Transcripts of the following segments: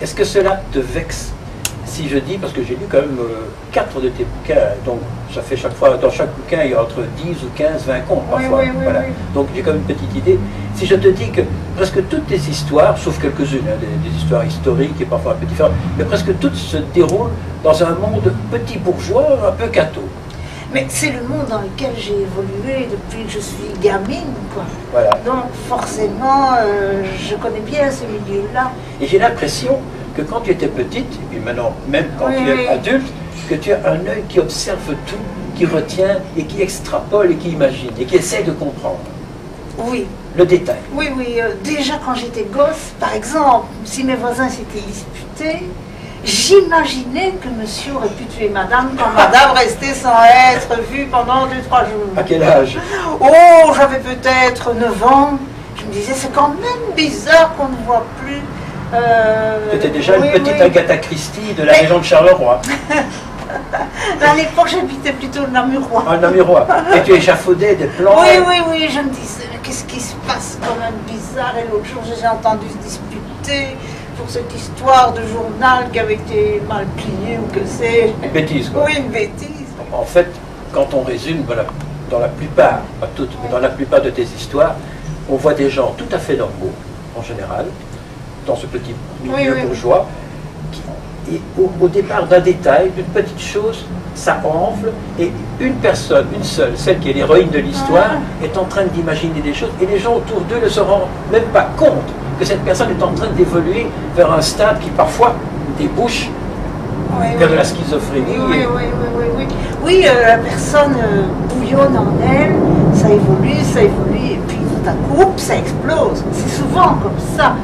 est-ce que cela te vexe si je dis, parce que j'ai lu quand même 4 de tes bouquins, donc ça fait chaque fois, dans chaque bouquin, il y a entre 10 ou 15, 20 contes parfois. Voilà. Donc j'ai quand même une petite idée. Si je te dis que presque toutes tes histoires, sauf quelques-unes, hein, des histoires historiques et parfois un peu différentes, mais presque toutes se déroulent dans un monde petit bourgeois, un peu catho. Mais c'est le monde dans lequel j'ai évolué depuis que je suis gamine, quoi. Voilà. Donc forcément, je connais bien ce milieu-là. Et j'ai l'impression que quand tu étais petite, et puis maintenant, même quand tu es adulte, que tu as un œil qui observe tout, qui retient et qui extrapole et qui imagine et qui essaie de comprendre. Oui. Le détail. Oui, oui. Déjà quand j'étais gosse, par exemple, si mes voisins s'étaient disputés, j'imaginais que monsieur aurait pu tuer madame quand madame restait sans être vue pendant 2-3 jours. À quel âge? Oh, j'avais peut-être 9 ans. Je me disais, c'est quand même bizarre qu'on ne voit plus. C'était déjà une petite Agatha Christie de la région de Charleroi. À l'époque, j'habitais plutôt le Namurois. Ah, le Namurois. Et tu échafaudais des plans. Oui, oui, oui. Je me disais, qu'est-ce qui se passe quand même bizarre. Et l'autre jour, j'ai entendu se disputer pour cette histoire de journal qui avait été mal plié ou que c'est. Une bêtise, quoi. Oui, une bêtise. En fait, quand on résume, voilà, dans la plupart, pas toutes, mais dans la plupart de tes histoires, on voit des gens tout à fait normaux, en général, dans ce petit milieu bourgeois, et au départ d'un détail, d'une petite chose, ça enfle, et une personne, une seule, celle qui est l'héroïne de l'histoire, est en train d'imaginer des choses, et les gens autour d'eux ne se rendent même pas compte que cette personne est en train d'évoluer vers un stade qui parfois débouche vers de la schizophrénie. Oui, oui, oui, oui. Oui, la personne bouillonne en elle, ça évolue, et puis tout à coup, ça explose. C'est souvent comme ça.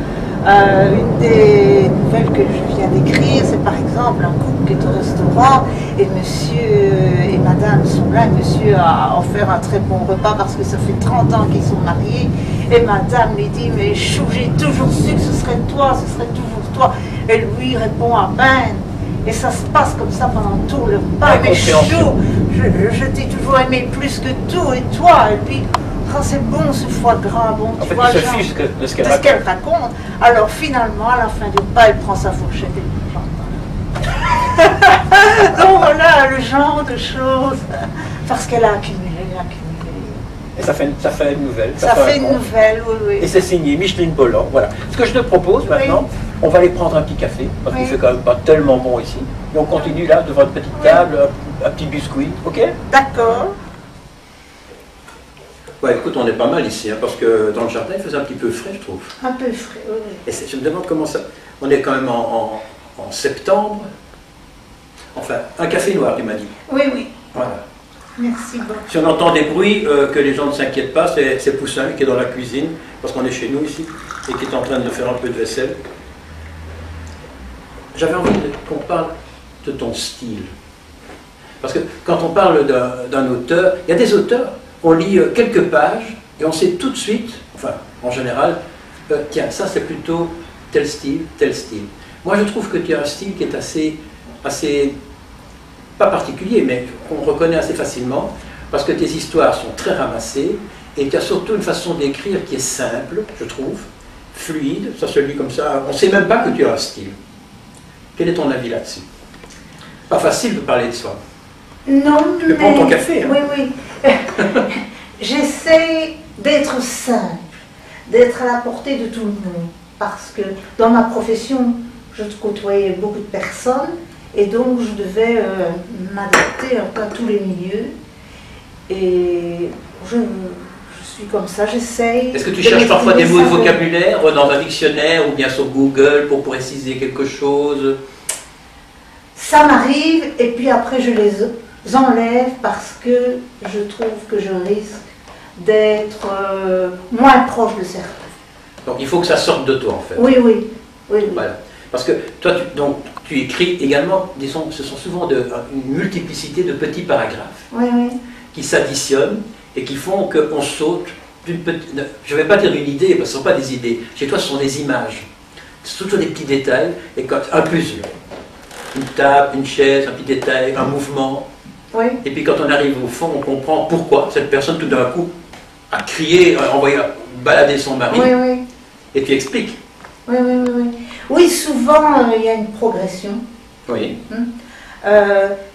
Une des nouvelles que je viens d'écrire, c'est par exemple un couple qui est au restaurant et monsieur et madame sont là, et monsieur a offert un très bon repas parce que ça fait 30 ans qu'ils sont mariés, et madame lui dit, mais chou, j'ai toujours su que ce serait toi, ce serait toujours toi, et lui répond à peine. Et ça se passe comme ça pendant tout le repas. Mais chou, je t'ai toujours aimé plus que tout, et toi, et puis quand c'est bon ce foie gras, bon, en tu fait, vois, il se fiche de ce qu'elle raconte. Alors finalement, à la fin du repas, elle prend sa fourchette et lui plante. Donc voilà, le genre de choses, parce qu'elle a accumulé. Et ça fait une nouvelle. Ça fait une nouvelle, oui, oui. Et c'est signé Micheline Bolland, voilà. Ce que je te propose maintenant, on va aller prendre un petit café, parce qu'il fait quand même pas tellement bon ici. Et on continue là, devant une petite table, un petit biscuit, ok? D'accord. Ouais, écoute, on est pas mal ici, hein, parce que dans le jardin, il faisait un petit peu frais, je trouve. Un peu frais, oui. Et je me demande comment ça... On est quand même en septembre. Enfin, un café noir, tu m'as dit. Oui, oui. Voilà. Merci beaucoup. Si on entend des bruits, que les gens ne s'inquiètent pas, c'est Poussin qui est dans la cuisine, parce qu'on est chez nous ici, et qui est en train de faire un peu de vaisselle. J'avais envie qu'on parle de ton style. Parce que quand on parle d'un auteur, il y a des auteurs, on lit quelques pages, et on sait tout de suite, enfin, en général, tiens, ça c'est plutôt tel style, tel style. Moi je trouve que tu as un style qui est assez pas particulier, mais qu'on reconnaît assez facilement, parce que tes histoires sont très ramassées, et tu as surtout une façon d'écrire qui est simple, je trouve, fluide, ça se lit comme ça, on ne sait même pas que tu as un style. Quel est ton avis là-dessus? Pas facile de parler de soi. Non, tu peux prendre ton café. Hein. Oui, oui. J'essaie d'être simple, d'être à la portée de tout le monde, parce que dans ma profession, je côtoyais beaucoup de personnes, et donc je devais m'adapter un peu à tous les milieux. Et je suis comme ça, j'essaye. Est-ce que tu cherches parfois des mots de vocabulaire dans un dictionnaire ou bien sur Google pour préciser quelque chose? Ça m'arrive, et puis après je les enlève parce que je trouve que je risque d'être moins proche de certains. Donc il faut que ça sorte de toi en fait. Oui, oui. Oui, oui. Voilà. Parce que toi, tu écris également, disons, ce sont souvent une multiplicité de petits paragraphes qui s'additionnent et qui font qu'on saute d'une petite... Je ne vais pas dire une idée, parce que ce ne sont pas des idées. Chez toi, ce sont des images. Ce sont toujours des petits détails, et quand, un plusieurs. Une table, une chaise, un petit détail, un mouvement. Oui. Et puis quand on arrive au fond, on comprend pourquoi cette personne, tout d'un coup, a crié, a envoyé balader son mari. Oui, oui. Et tu expliques. Oui, oui, oui, oui. Oui, souvent, il y a une progression. Oui.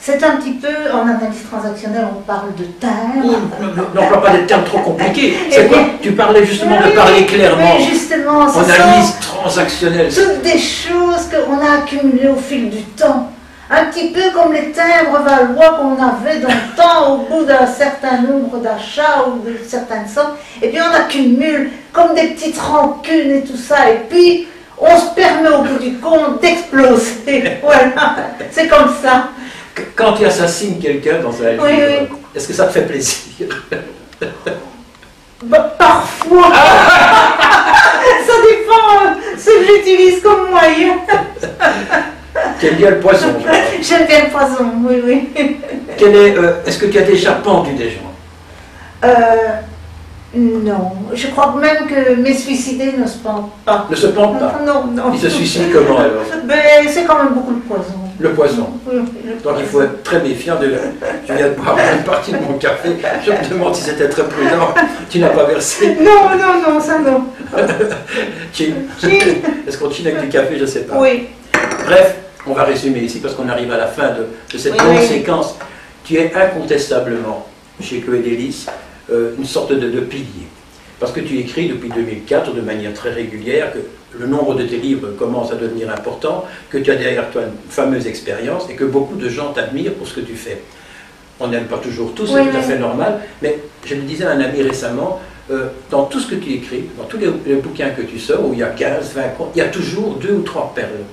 C'est un petit peu, en analyse transactionnelle, on parle de timbre. N'emploie pas des termes trop compliqués. C'est quoi? Tu parlais justement de parler clairement. Oui, justement, en analyse transactionnelle. Toutes des choses qu'on a accumulées au fil du temps. Un petit peu comme les timbres valois qu'on avait dans le temps au bout d'un certain nombre d'achats ou de certaines sommes. Et puis on accumule comme des petites rancunes et tout ça. Et puis on se permet au bout du compte d'exploser. Voilà, c'est comme ça. Quand tu assassines quelqu'un dans un livre, oui. Est-ce que ça te fait plaisir? Bah, parfois. Ça dépend ce que j'utilise comme moyen. Tu aimes bien le poison? J'aime bien le poison, oui, oui. Est-ce que tu as déjà pendu des gens? Non. Je crois même que mes suicidés ne se pendent pas. Ne se pendent pas? Non, non. Ils se suicident comment alors? Ben, c'est quand même beaucoup le poison. Le poison. Oui, donc il faut être très méfiant de... Je viens de boire une partie de mon café. Je me demande si c'était très prudent. Tu n'as pas versé? Non, non, non, ça non. Chin. Est-ce qu'on chine avec du café? Je ne sais pas. Oui. Bref, on va résumer ici parce qu'on arrive à la fin de cette longue séquence. Tu es incontestablement, chez Chloé Délices, une sorte de pilier. Parce que tu écris depuis 2004 de manière très régulière, que le nombre de tes livres commence à devenir important, que tu as derrière toi une fameuse expérience et que beaucoup de gens t'admirent pour ce que tu fais. On n'aime pas toujours tout, c'est tout à fait normal, mais je le disais à un ami récemment, dans tout ce que tu écris, dans tous les bouquins que tu sors, où il y a 15, 20 comptes, il y a toujours 2 ou 3 perles.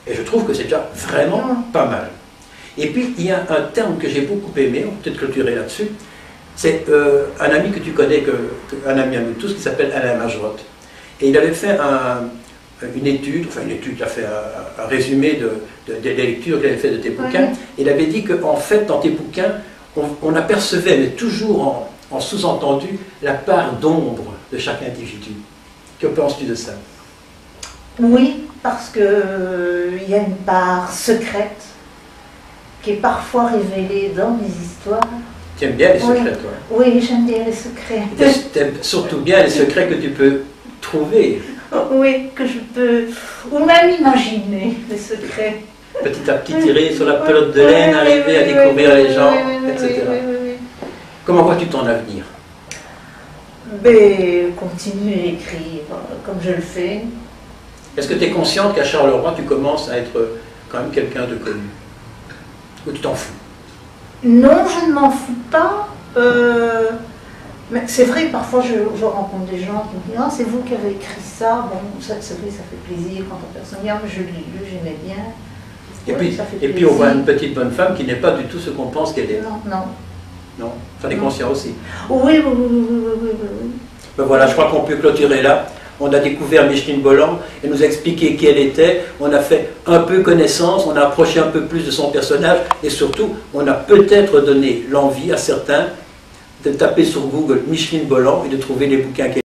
Et je trouve que c'est déjà vraiment pas mal. Et puis, il y a un terme que j'ai beaucoup aimé, on peut peut-être clôturer là-dessus, c'est un ami que tu connais, un ami à nous tous, qui s'appelle Alain Magerotte. Et il avait fait une étude, il a fait un résumé des lectures qu'il avait fait de tes bouquins. Il avait dit qu'en fait, dans tes bouquins, on apercevait, mais toujours en sous-entendu, la part d'ombre de chaque individu. Que penses-tu de ça? Oui, parce qu'il y a une part secrète qui est parfois révélée dans mes histoires. Tu aimes bien les secrets, toi? Oui, j'aime bien les secrets. Tu aimes surtout bien les secrets que tu peux trouver. Oui, que je peux, ou même imaginer les secrets. Petit à petit tirer sur la pelote de laine, arriver à découvrir les gens, etc. Comment vois-tu ton avenir? Ben, continuer à écrire comme je le fais. Est-ce que tu es consciente qu'à Charleroi, tu commences à être quand même quelqu'un de connu? Ou tu t'en fous? Non, je ne m'en fous pas. Mais c'est vrai que parfois je rencontre des gens qui me disent « Ah, c'est vous qui avez écrit ça ». Bon, c'est vrai, ça fait plaisir quand la personne dit « Ah, mais je l'ai lu, j'aimais bien ». Et puis on voit une petite bonne femme qui n'est pas du tout ce qu'on pense qu'elle est. Non, non. Non, ça est conscient aussi. Oui, oui, oui, oui, oui, oui, oui. Ben voilà, je crois qu'on peut clôturer là. On a découvert Micheline Bolland, elle nous a expliqué qui elle était, on a fait un peu connaissance, on a approché un peu plus de son personnage et surtout, on a peut-être donné l'envie à certains de taper sur Google Micheline Bolland et de trouver les bouquins qu'elle